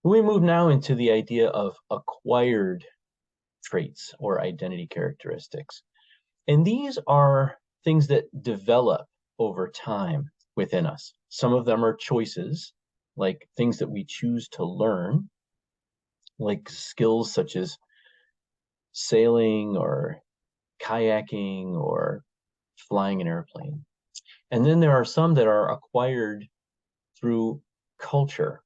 We move now into the idea of acquired traits or identity characteristics. And these are things that develop over time within us. Some of them are choices, like things that we choose to learn, like skills such as sailing or kayaking or flying an airplane. And then there are some that are acquired through culture.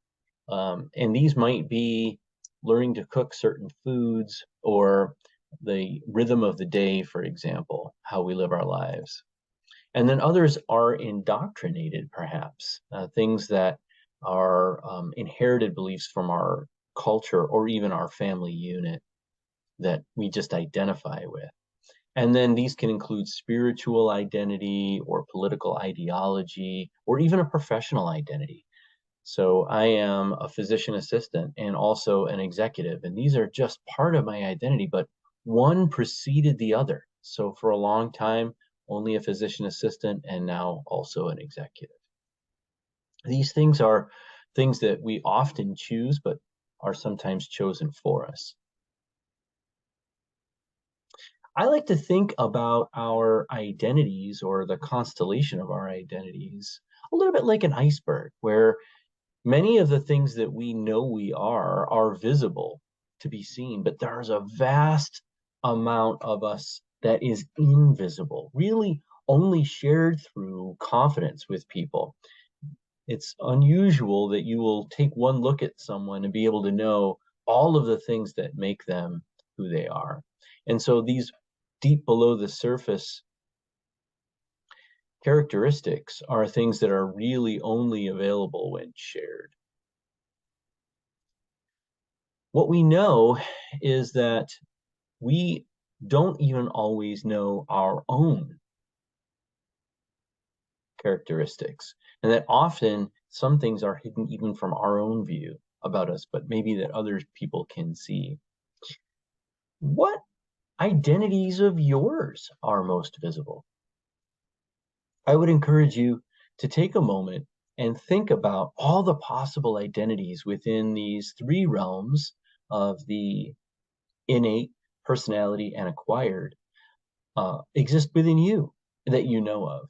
And these might be learning to cook certain foods or the rhythm of the day, for example, how we live our lives. And then others are indoctrinated, perhaps, things that are inherited beliefs from our culture or even our family unit that we just identify with. And then these can include spiritual identity or political ideology or even a professional identity. So I am a physician assistant and also an executive, and these are just part of my identity, but one preceded the other. So for a long time, only a physician assistant and now also an executive. These things are things that we often choose, but are sometimes chosen for us. I like to think about our identities or the constellation of our identities a little bit like an iceberg, where many of the things that we know we are visible to be seen, but there's a vast amount of us that is invisible, really only shared through confidence with people. It's unusual that you will take one look at someone and be able to know all of the things that make them who they are. And so these deep below the surface characteristics are things that are really only available when shared. What we know is that we don't even always know our own characteristics, and that often some things are hidden even from our own view about us, but maybe that other people can see. What identities of yours are most visible? I would encourage you to take a moment and think about all the possible identities within these three realms of the innate, personality, and acquired exist within you that you know of.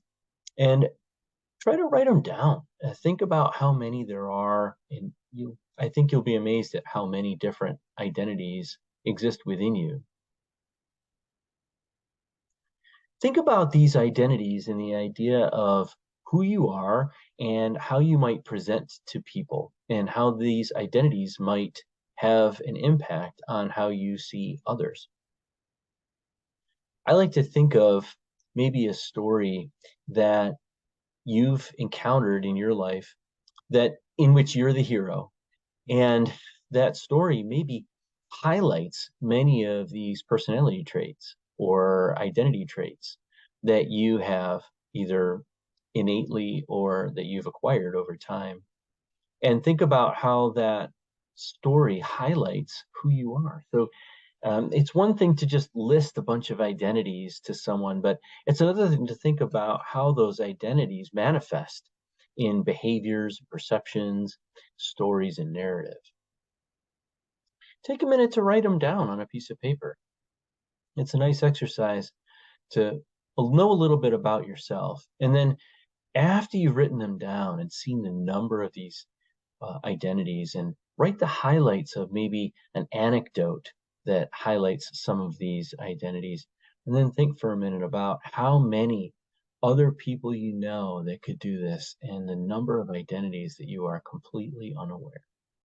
And try to write them down. Think about how many there are, and I think you'll be amazed at how many different identities exist within you. Think about these identities and the idea of who you are and how you might present to people, and how these identities might have an impact on how you see others. I like to think of maybe a story that you've encountered in your life that in which you're the hero, and that story maybe highlights many of these personality traits or identity traits that you have either innately or that you've acquired over time. And think about how that story highlights who you are. So it's one thing to just list a bunch of identities to someone, but it's another thing to think about how those identities manifest in behaviors, perceptions, stories, and narrative. Take a minute to write them down on a piece of paper. It's a nice exercise to know a little bit about yourself. And then after you've written them down and seen the number of these identities, and write the highlights of maybe an anecdote that highlights some of these identities. And then think for a minute about how many other people you know that could do this and the number of identities that you are completely unaware.